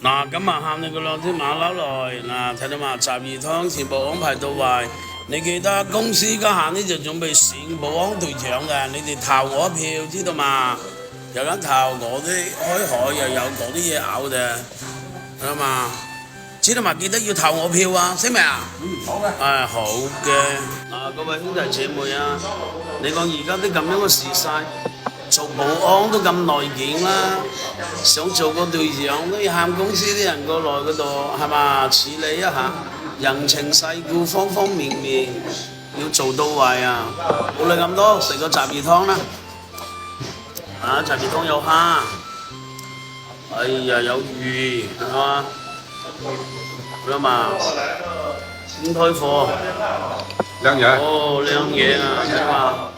嗱，今日喊你嗰兩天馬騮來，嗱睇到嘛，雜魚湯全部安排到位。你記得公司家下呢就準備選保安隊長嘅，你哋投我一票，知道嘛？有人投我啲開海，又有嗰啲嘢咬嘅，知道嘛？知道嘛？記得要投我票啊，識未啊？好嘅。好嘅。嗱，各位兄弟姐妹啊，你講而家啲咁樣嘅時勢，做保安都咁內卷啦，想做個隊長都要喊公司啲人過來嗰度係嘛處理一下人情世故方方面面要做到位啊！冇理咁多，食個雜魚湯啦。啊，雜魚湯有蝦，哎呀有魚係嘛？咁嘛，先開貨。靚嘢。哦，靚嘢啊，睇嘛。